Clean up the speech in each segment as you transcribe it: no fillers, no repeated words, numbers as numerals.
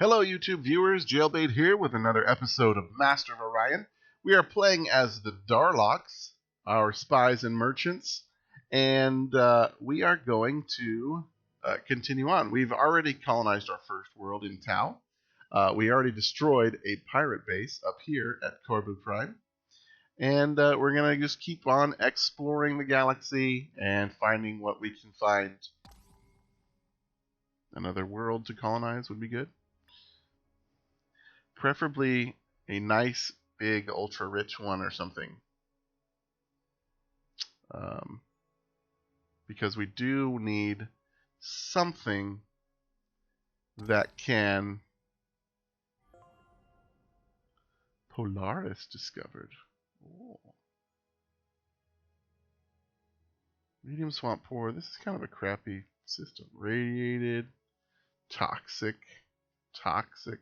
Hello YouTube viewers, Jaylbayt here with another episode of Master of Orion. We are playing as the Darlocks, our spies and merchants, and we are going to continue on. We've already colonized our first world in Tau. We already destroyed a pirate base up here at Corbu Prime. And we're going to just keep on exploring the galaxy and finding what we can find. Another world to colonize would be good. Preferably a nice, big, ultra-rich one or something. Because we do need something that can... Polaris discovered. Oh. Medium swamp poor. This is kind of a crappy system. Radiated. Toxic. Toxic.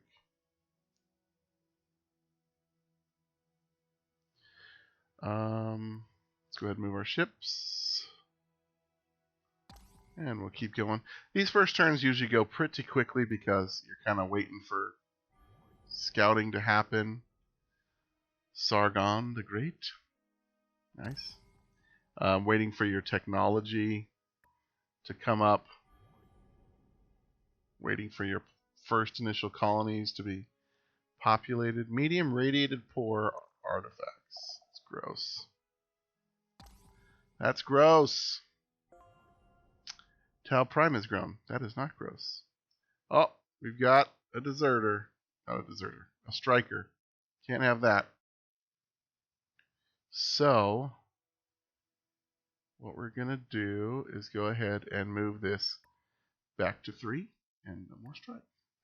Let's go ahead and move our ships. And we'll keep going. These first turns usually go pretty quickly because you're kind of waiting for scouting to happen. Sargon the Great. Nice. Waiting for your technology to come up. Waiting for your first initial colonies to be populated. Medium radiated poor artifacts. It's gross. That's gross. Tau Prime has grown. That is not gross. Oh, we've got a deserter. Not a deserter. A striker. Can't have that. So, what we're going to do is go ahead and move this back to 3 and no more strike.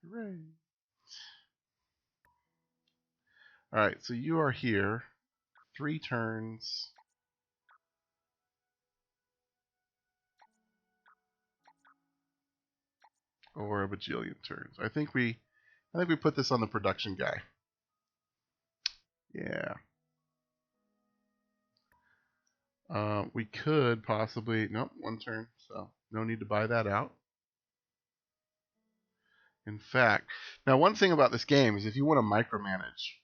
Hooray. Alright, so you are here. 3 turns. Or a bajillion turns. I think we put this on the production guy. Yeah. We could possibly... Nope, 1 turn. So, no need to buy that out. In fact, now one thing about this game is if you want to micromanage,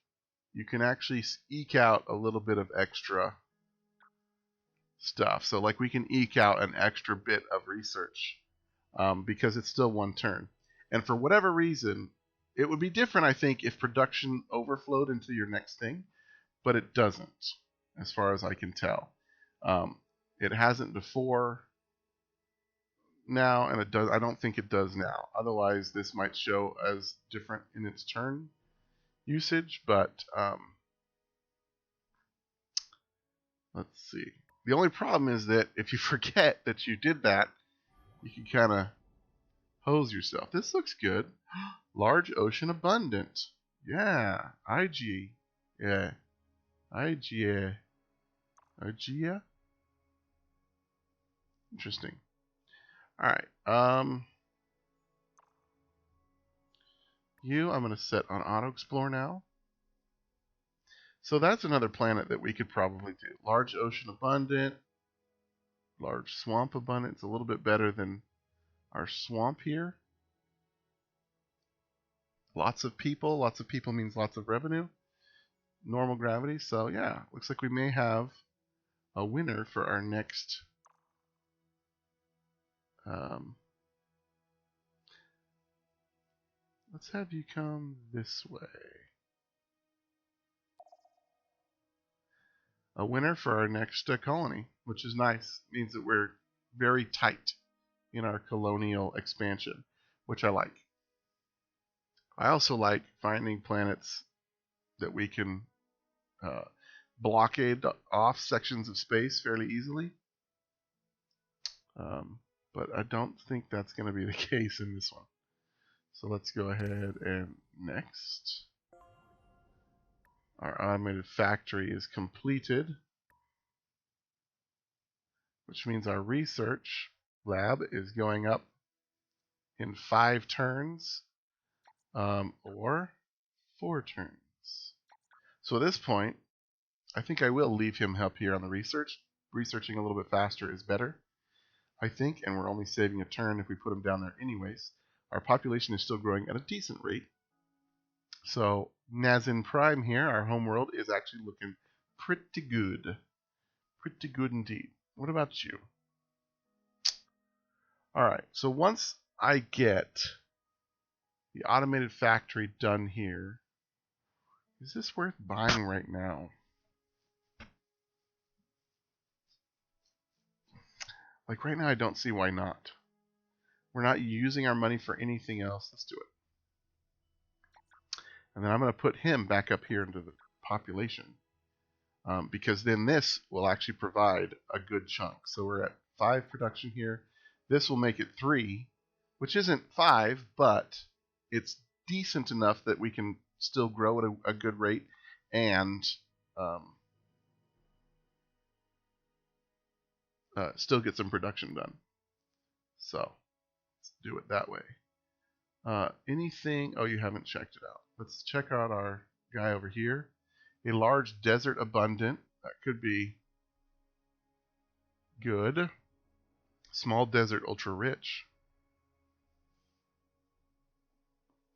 you can actually eke out a little bit of extra stuff. So like we can eke out an extra bit of research because it's still 1 turn. And for whatever reason, it would be different, I think, if production overflowed into your next thing, but it doesn't, as far as I can tell. It hasn't before now, and it does. I don't think it does now. Otherwise, this might show as different in its turn usage, but let's see. The only problem is that if you forget that you did that, you can kind of hose yourself. This looks good. Large ocean abundant. Yeah. IG. Yeah. IGA. IGA? Interesting. Alright. I'm going to set on auto explore now. So that's another planet that we could probably do. Large ocean abundant. Large swamp abundant. It's a little bit better than our swamp here. Lots of people. Lots of people means lots of revenue. Normal gravity. So yeah, looks like we may have a winner for our next let's have you come this way. A winner for our next colony, which is nice. It means that we're very tight in our colonial expansion, which I like. I also like finding planets that we can blockade off sections of space fairly easily. But I don't think that's going to be the case in this one. So let's go ahead and next. Our automated factory is completed, which means our research lab is going up in 5 turns or 4 turns. So at this point, I think I will leave him up here on the research. Researching a little bit faster is better, I think, and we're only saving a turn if we put him down there anyways. Our population is still growing at a decent rate, So Nazin Prime here, our home world, is actually looking pretty good. Pretty good indeed. What about you? Alright, so once I get the automated factory done here, is this worth buying right now? Like right now, I don't see why not. We're not using our money for anything else. Let's do it. And then I'm going to put him back up here into the population. Because then this will actually provide a good chunk. So we're at 5 production here. This will make it 3, which isn't 5, but it's decent enough that we can still grow at a good rate and still get some production done. So let's do it that way. Anything? Oh, you haven't checked it out. Let's check out our guy over here. A large desert abundant. That could be good. Small desert ultra rich.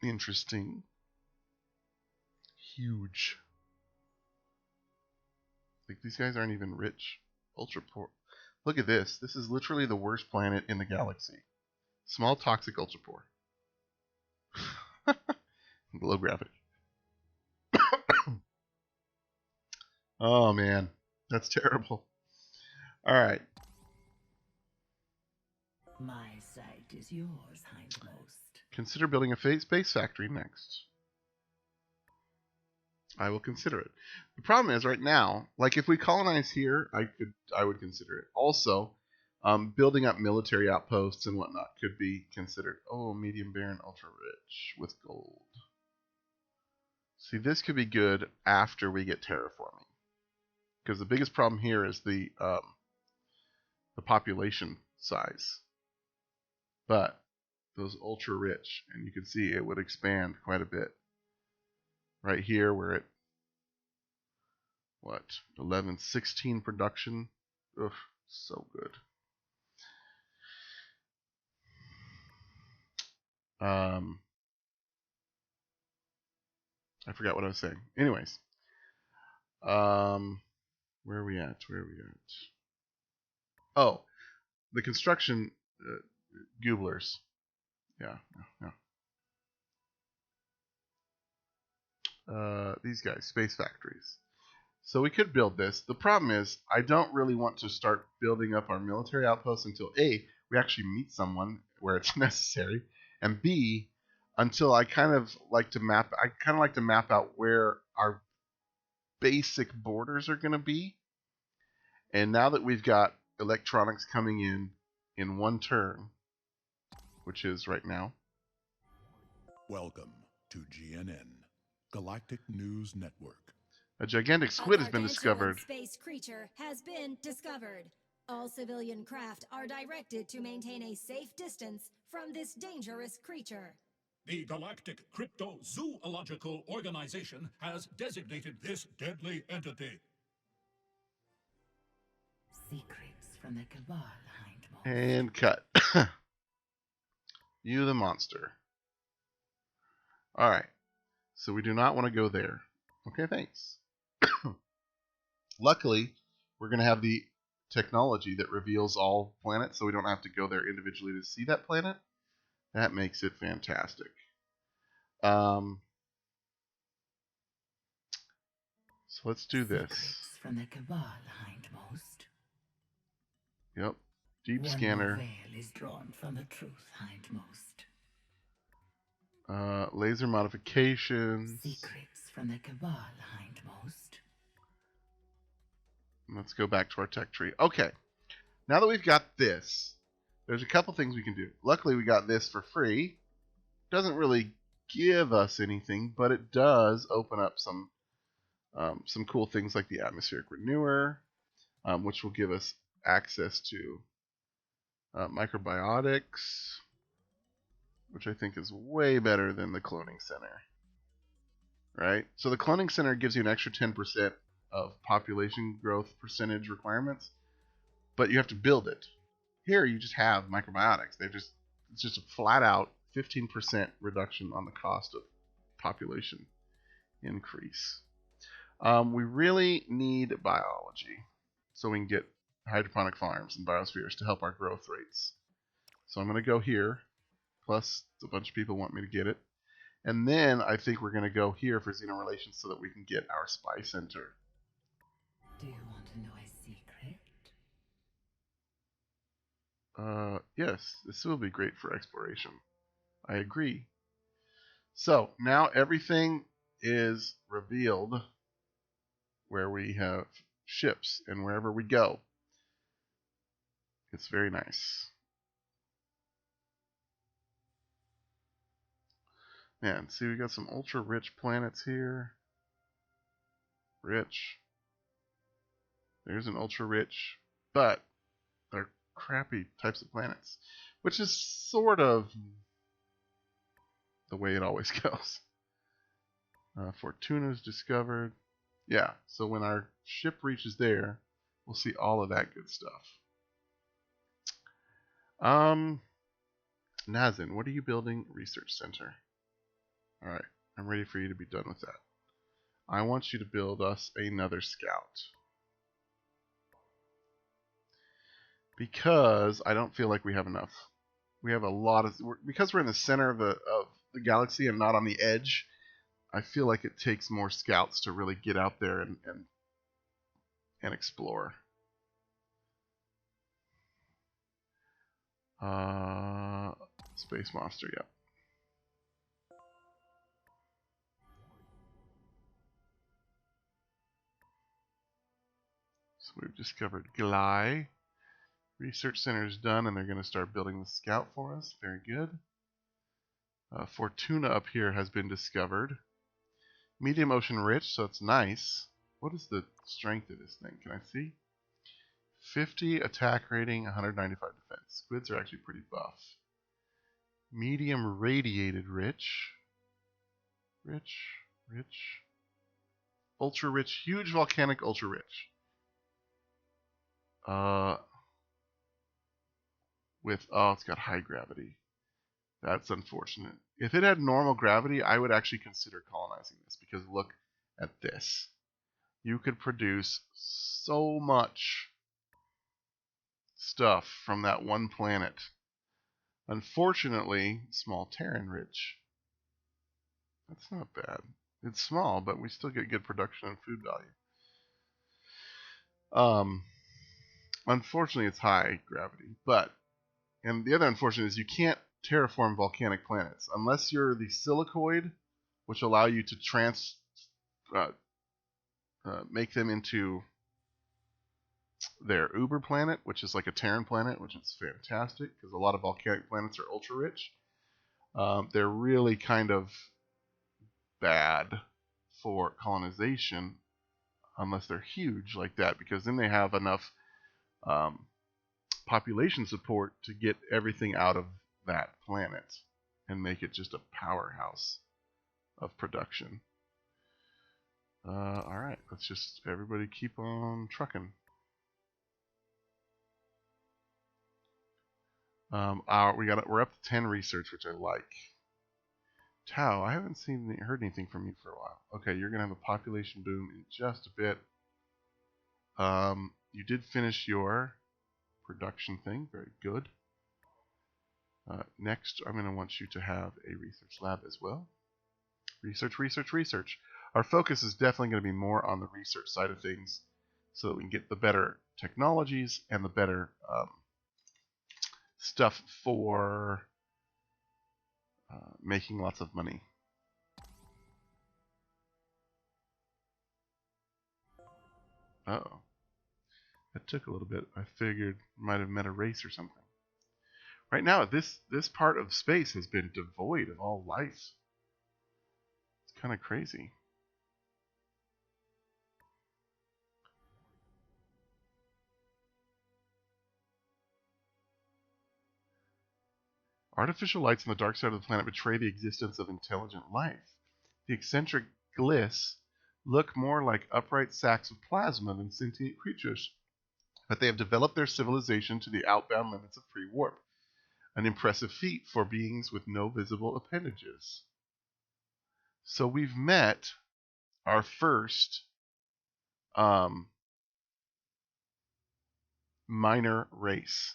Interesting. Huge. Like these guys aren't even rich. Ultra poor. Look at this. This is literally the worst planet in the galaxy. Small toxic ultra poor. Low gravity. Oh man, that's terrible. All right. My sight is yours, hindmost. Consider building a space factory next. I will consider it. The problem is right now, like if we colonize here, I would consider it. Also, building up military outposts and whatnot could be considered. Oh, medium barren, ultra rich with gold. See, this could be good after we get terraforming, because the biggest problem here is the population size. But those ultra rich, and you can see it would expand quite a bit. Right here, we're at what, 11, 16 production. Ugh, so good. I forgot what I was saying. Anyways, where are we at? Oh, the construction gooblers. Yeah. These guys, space factories. So we could build this. The problem is, I don't really want to start building up our military outposts until A, we actually meet someone where it's necessary, and B, until I kind of like to map out where our basic borders are going to be. And now that we've got electronics coming in one turn, which is right now. Welcome to GNN, Galactic News Network. A gigantic squid has been discovered. Space creature has been discovered. All civilian craft are directed to maintain a safe distance from this dangerous creature. The Galactic Cryptozoological Organization has designated this deadly entity. Secrets from the Cabal, hindmost. And cut. You the monster. Alright. So we do not want to go there. Okay, thanks. Luckily, we're going to have the technology that reveals all planets, so we don't have to go there individually to see that planet. That makes it fantastic. So let's do this. Secrets from the Cabal, hindmost. Yep. Deep One scanner. veil is drawn from the truth, hindmost. Laser modifications. Secrets from the Cabal, hindmost. Let's go back to our tech tree. Okay. Now that we've got this, there's a couple things we can do. Luckily, we got this for free. Doesn't really give us anything, but it does open up some cool things like the atmospheric renewer, which will give us access to microbiotics, which I think is way better than the cloning center. Right? So the cloning center gives you an extra 10% of population growth percentage requirements, but you have to build it. Here you just have microbiotics. It's just a flat out 15% reduction on the cost of population increase. We really need biology so we can get hydroponic farms and biospheres to help our growth rates. So I'm going to go here, plus a bunch of people want me to get it. And then I think we're going to go here for xenorelations so that we can get our spy center. Do you want to know a secret? Yes, this will be great for exploration. I agree. So now everything is revealed where we have ships and wherever we go. It's very nice. Man, see, we got some ultra rich planets here. Rich. There's an ultra rich, but they're crappy types of planets, which is sort of the way it always goes. Fortuna's discovered. Yeah, so when our ship reaches there, we'll see all of that good stuff. Nazin, what are you building? Research center. Alright, I'm ready for you to be done with that. I want you to build us another scout. Because I don't feel like we have enough. We have a lot of... Because we're in the center of the galaxy and not on the edge, I feel like it takes more scouts to really get out there and explore. Space monster, yep. So we've discovered Glai. Research center is done, and they're going to start building the scout for us. Very good. Fortuna up here has been discovered. Medium ocean rich, so it's nice. What is the strength of this thing? Can I see? 50 attack rating, 195 defense. Squids are actually pretty buff. Medium radiated rich. Rich. Ultra rich, huge volcanic ultra rich. It's got high gravity. That's unfortunate. If it had normal gravity, I would actually consider colonizing this, because look at this. You could produce so much stuff from that one planet. Unfortunately, small Terran rich. That's not bad. It's small, but we still get good production and food value. Unfortunately, it's high gravity, and the other unfortunate is you can't terraform volcanic planets unless you're the silicoid, which allow you to make them into their uber planet, which is like a Terran planet, which is fantastic because a lot of volcanic planets are ultra rich. They're really kind of bad for colonization unless they're huge like that, because then they have enough population support to get everything out of that planet and make it just a powerhouse of production. Alright, let's just everybody keep on trucking. We're up to 10 research, which I like. Tau, I haven't heard anything from you for a while. Okay, you're gonna have a population boom in just a bit. You did finish your production thing, very good. Next, I'm going to want you to have a research lab as well. Research. Our focus is definitely going to be more on the research side of things so that we can get the better technologies and the better stuff for making lots of money. Uh-oh. That took a little bit. I figured might have met a race or something. Right now, this part of space has been devoid of all life. It's kind of crazy. Artificial lights on the dark side of the planet betray the existence of intelligent life. The eccentric gliss look more like upright sacks of plasma than sentient creatures, but they have developed their civilization to the outbound limits of pre-warp. An impressive feat for beings with no visible appendages. So we've met our first minor race.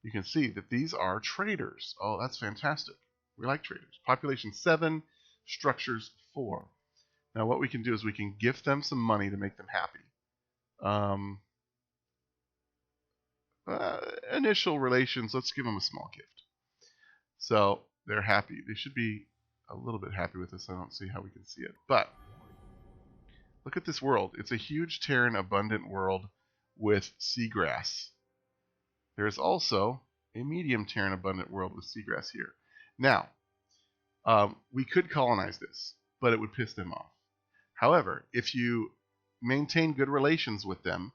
You can see that these are traders. Oh, that's fantastic. We like traders. Population 7, structures 4. Now what we can do is we can gift them some money to make them happy. Initial relations, let's give them a small gift. So they're happy. They should be a little bit happy with this. I don't see how we can see it. But look at this world. It's a huge, Terran abundant world with seagrass. There is also a medium Terran abundant world with seagrass here. Now, we could colonize this, but it would piss them off. However, if you maintain good relations with them,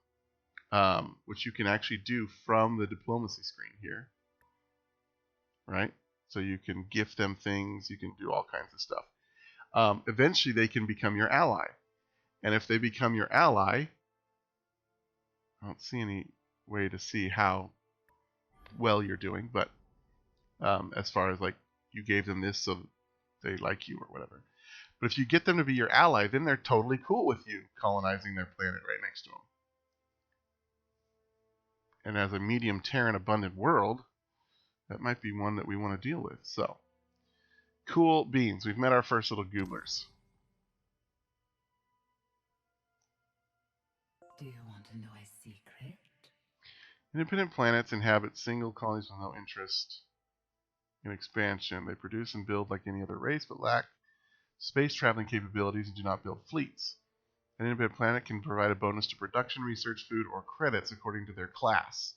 which you can actually do from the diplomacy screen here, right? So you can gift them things, you can do all kinds of stuff. Eventually, they can become your ally. And if they become your ally, I don't see any way to see how well you're doing, but as far as like you gave them this so they like you or whatever. But if you get them to be your ally, then they're totally cool with you colonizing their planet right next to them. And as a medium Terran abundant world, that might be one that we want to deal with. So, cool beans. We've met our first little gooblers. Do you want to know a secret? Independent planets inhabit single colonies with no interest in expansion. They produce and build like any other race, but lack space traveling capabilities and do not build fleets. An independent planet can provide a bonus to production, research, food, or credits according to their class.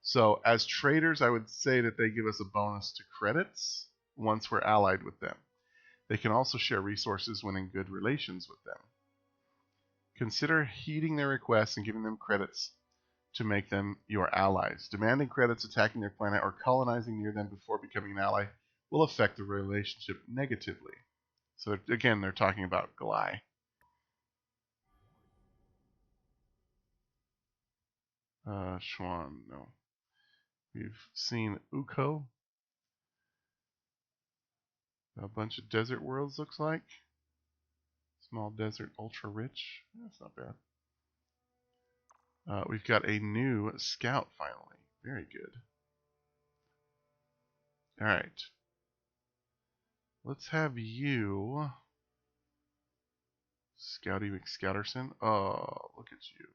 So, as traders, I would say that they give us a bonus to credits once we're allied with them. They can also share resources when in good relations with them. Consider heeding their requests and giving them credits to make them your allies. Demanding credits, attacking their planet, or colonizing near them before becoming an ally will affect the relationship negatively. So again, they're talking about Galai. Schwan, no. We've seen Uko. A bunch of desert worlds, looks like. Small desert, ultra rich. That's not bad. We've got a new scout finally. Very good. Alright. Let's have you, Scouty McScouterson. Oh, look at you.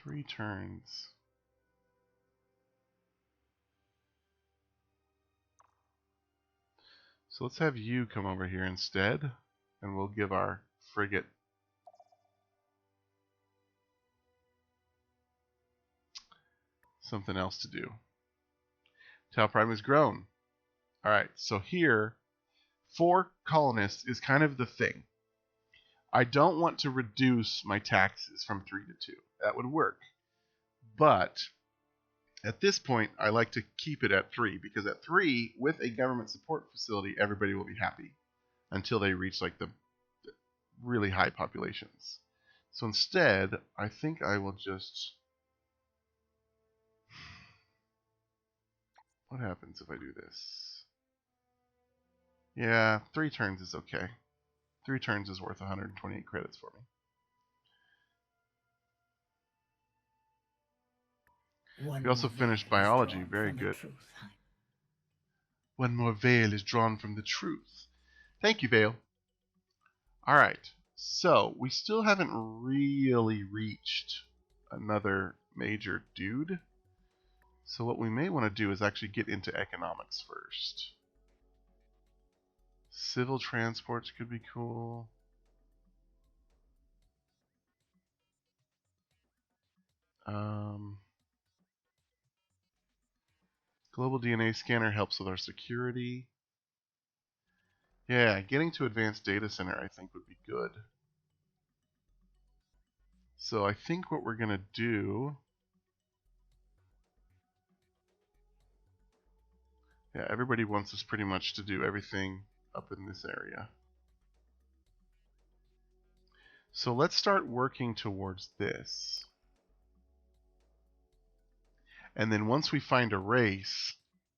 Three turns. So let's have you come over here instead, and we'll give our frigate something else to do. Tau Prime has grown. Alright, so here, 4 colonists is kind of the thing. I don't want to reduce my taxes from 3 to 2. That would work. But at this point, I like to keep it at 3, because at 3, with a government support facility, everybody will be happy until they reach like the really high populations. So instead, I think I will just... What happens if I do this? Yeah, 3 turns is okay. 3 turns is worth 128 credits for me. We also finished biology. Very good. One more veil is drawn from the truth. Thank you, Vale. Alright, so we still haven't really reached another major dude. So what we may want to do is actually get into economics first. Civil transports could be cool. Global DNA scanner helps with our security. Yeah, getting to advanced data center I think would be good. So I think what we're going to do... Yeah, everybody wants us pretty much to do everything up in this area. So let's start working towards this. And then once we find a race,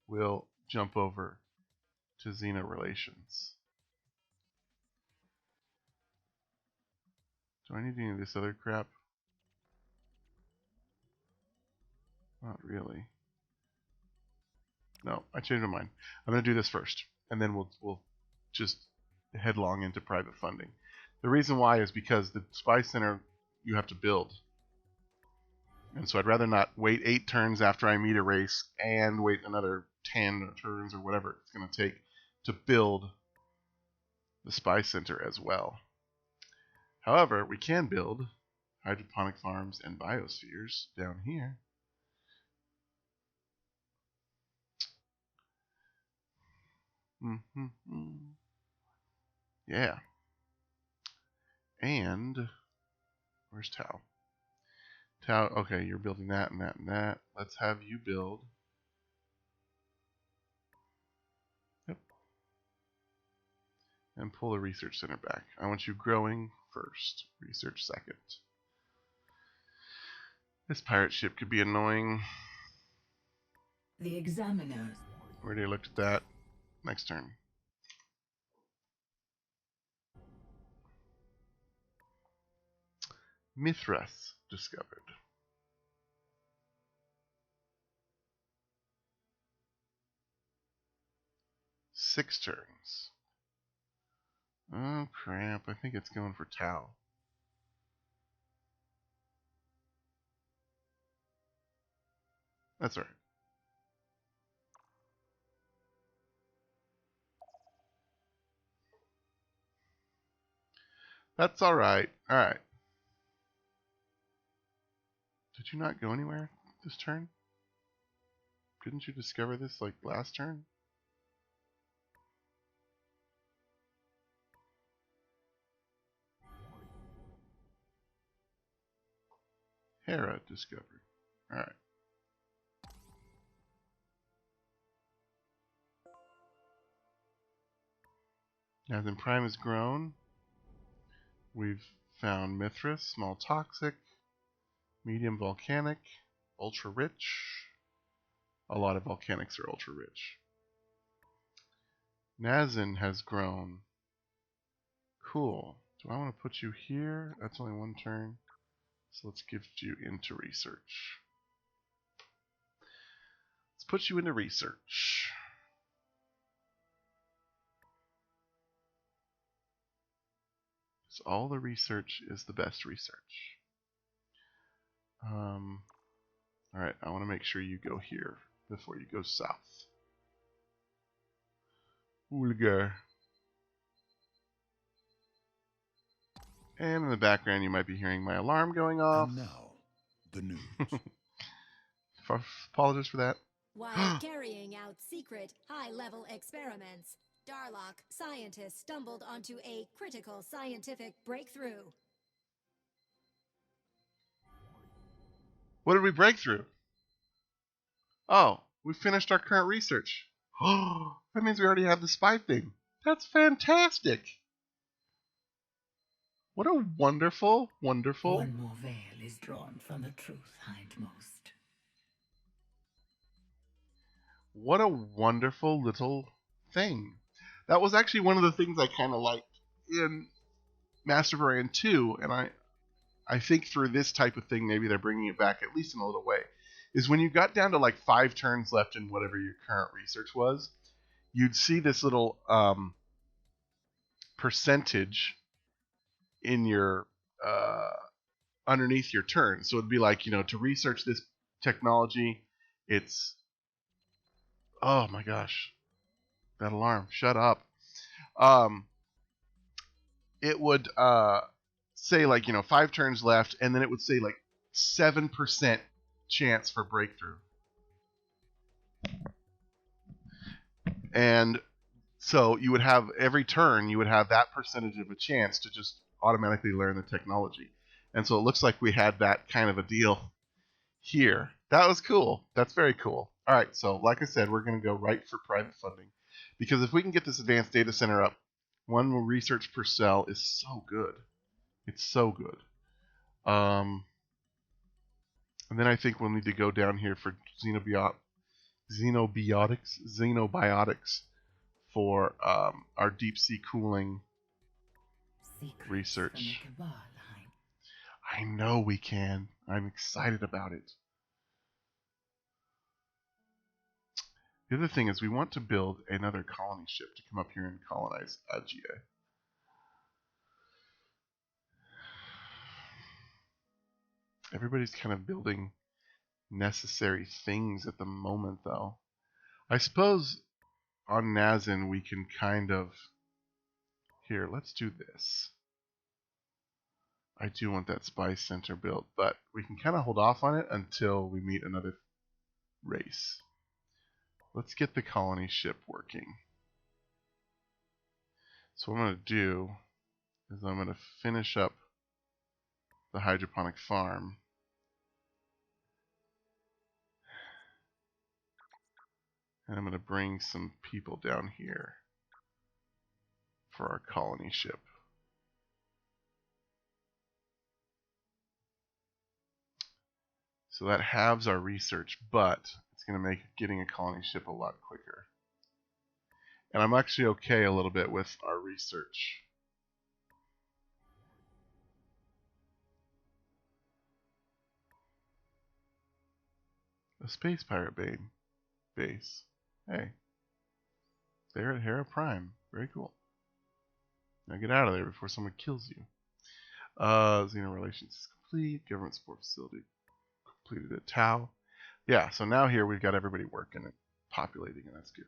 we'll jump over to Xena Relations. Do I need any of this other crap? Not really. No, I changed my mind. I'm going to do this first, and then we'll just headlong into private funding. The reason why is because the Spy Center you have to build. And so I'd rather not wait 8 turns after I meet a race and wait another 10 turns or whatever it's going to take to build the Spy Center as well. However, we can build hydroponic farms and biospheres down here. Yeah. And where's Tao? Tao, okay, you're building that and that and that. Let's have you build. Yep. And pull the research center back. I want you growing first, research second. This pirate ship could be annoying. The examiners. We already looked at that. Next turn. Mithras discovered. Six turns. Oh crap, I think it's going for Tau. That's alright. That's alright. Alright. Did you not go anywhere this turn? Didn't you discover this like last turn? Hera discovered. Alright. Now then Prime has grown. We've found Mithras, small toxic, medium volcanic, ultra rich. A lot of volcanics are ultra rich. Nazin has grown. Cool. Do I want to put you here? That's only one turn. So let's gift you into research. Let's put you into research. So all the research is the best research. Alright, I want to make sure you go here before you go south. Ulgar. And in the background you might be hearing my alarm going off. And now, the news. Apologies for that. While carrying out secret, high-level experiments, Darlock scientists stumbled onto a critical scientific breakthrough. What did we break through? Oh, we finished our current research. Oh, that means we already have the spy thing. That's fantastic. What a wonderful, wonderful... One more veil is drawn from the truth hindmost. What a wonderful little thing. That was actually one of the things I kind of liked in Master of Orion 2, and I think through this type of thing, maybe they're bringing it back at least in a little way, is when you got down to like 5 turns left in whatever your current research was, you'd see this little percentage in your underneath your turn. So it'd be like, to research this technology, it's... Oh my gosh. That alarm. Shut up. It would say like, 5 turns left, and then it would say like 7% chance for breakthrough. And so you would have every turn, you would have that percentage of a chance to just automatically learn the technology. And so it looks like we had that kind of a deal here. That was cool. That's very cool. All right, so like I said, we're going to go right for private funding. Because if we can get this advanced data center up, 1 research per cell is so good. It's so good. And then I think we'll need to go down here for xenobiotics for our deep sea cooling Secrets research. from the Cabal. I know we can. I'm excited about it. The other thing is we want to build another colony ship to come up here and colonize Agia. Everybody's kind of building necessary things at the moment, though. I suppose on Nazin we can kind of... Here, let's do this. I do want that spy center built, but we can kind of hold off on it until we meet another race. Let's get the colony ship working. So what I'm going to do is I'm going to finish up the hydroponic farm. And I'm going to bring some people down here for our colony ship. So that halves our research, but it's going to make getting a colony ship a lot quicker. And I'm actually okay a little bit with our research. A space pirate base. Hey. They're at Hera Prime. Very cool. Now get out of there before someone kills you. Xeno relations is complete. Government support facility completed at Tau. Yeah, so now here we've got everybody working and populating, and that's good.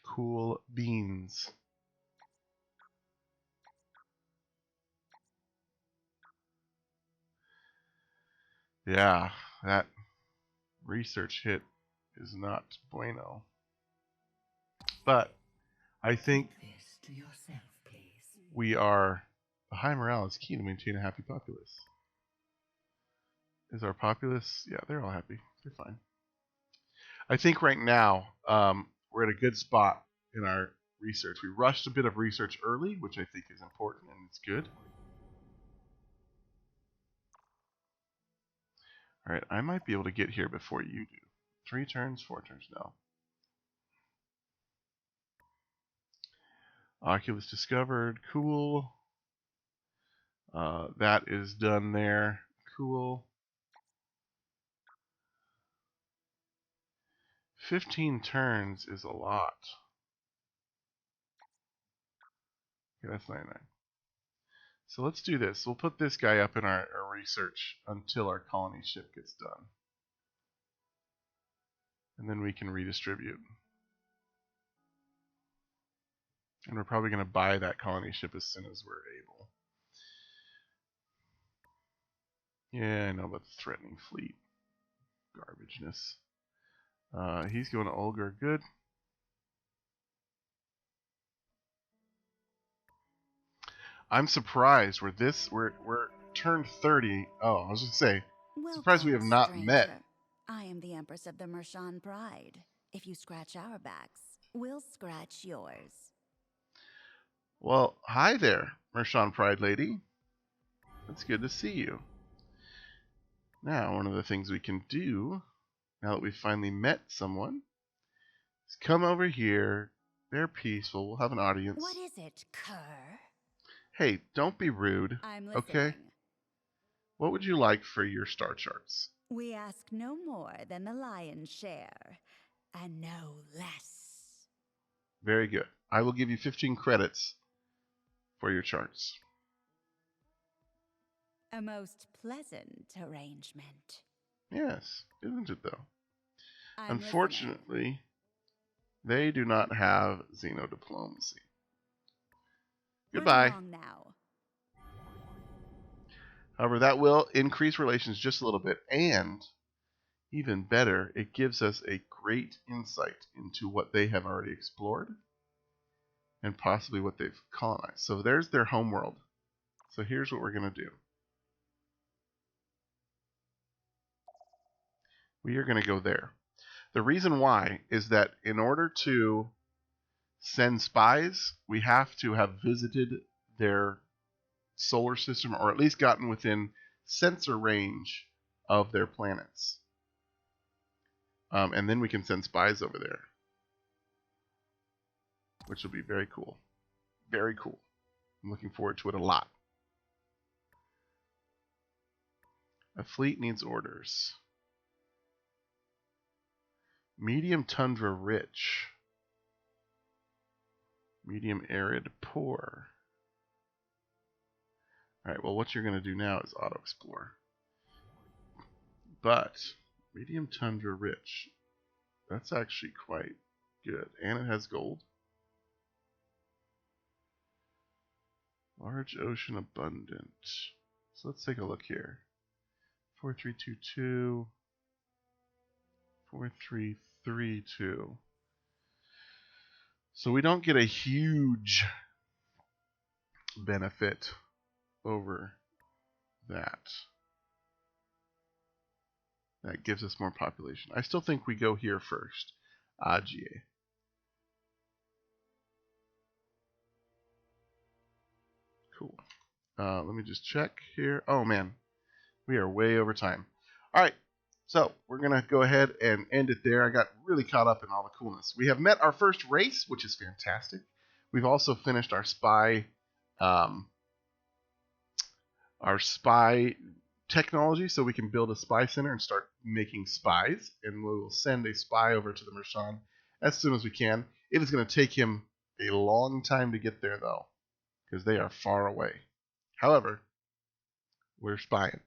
Cool beans. Yeah, that research hit is not bueno. But I think This to yourself, please. we are... A high morale is key to maintain a happy populace. Is our populace... Yeah, they're all happy. They're fine. I think right now we're at a good spot in our research. We rushed a bit of research early, which I think is important and it's good. Alright, I might be able to get here before you do. 3 turns, 4 turns, no. Oculus discovered, cool. That is done there, cool. 15 turns is a lot. Okay, that's 99. So let's do this. We'll put this guy up in our research until our colony ship gets done. And then we can redistribute. And we're probably going to buy that colony ship as soon as we're able. Yeah, I know about the threatening fleet. Garbageness. He's going to Olgar. Good. I'm surprised we're turned 30. Oh, I was just say, surprised we have not Welcome, met. stranger. I am the Empress of the Mershan Pride. If you scratch our backs, we'll scratch yours. Well, hi there, Mershan Pride Lady. It's good to see you. Now, one of the things we can do, now that we've finally met someone, is come over here. They're peaceful. We'll have an audience. What is it, cur? Hey, don't be rude. I'm listening. Okay? What would you like for your star charts? We ask no more than the lion's share, and no less. Very good. I will give you 15 credits for your charts. A most pleasant arrangement. Yes, isn't it though? I'm Unfortunately, they do not have xenodiplomacy. listening. Goodbye. Run along now. However, that will increase relations just a little bit, and even better, it gives us a great insight into what they have already explored and possibly what they've colonized. So there's their homeworld. So here's what we're going to do. We are going to go there. The reason why is that in order to send spies, we have to have visited their solar system, or at least gotten within sensor range of their planets. And then we can send spies over there, which will be very cool. Very cool. I'm looking forward to it a lot. A fleet needs orders. Medium tundra rich. Medium arid poor. Alright, well what you're going to do now is auto explore. But medium tundra rich, that's actually quite good. And it has gold. Large ocean abundant. So let's take a look here. 4322. 4332. So we don't get a huge benefit over that. That gives us more population. I still think we go here first. Agie. Cool. Let me just check here. Oh man, we are way over time. All right, so we're gonna go ahead and end it there. I got really caught up in all the coolness. We have met our first race, which is fantastic. We've also finished our spy technology, so we can build a spy center and start making spies. And we will send a spy over to the Mershan as soon as we can. It is going to take him a long time to get there, though, because they are far away. However, we're spying.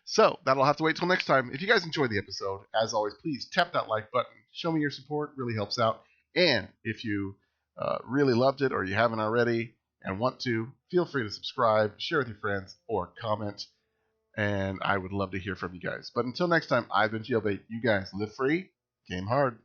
So that'll have to wait till next time. If you guys enjoyed the episode, as always, please tap that like button. Show me your support. Really helps out. And if you really loved it or you haven't already and want to, feel free to subscribe, share with your friends, or comment. And I would love to hear from you guys. But until next time, I've been Jaylbayt. You guys live free, game hard.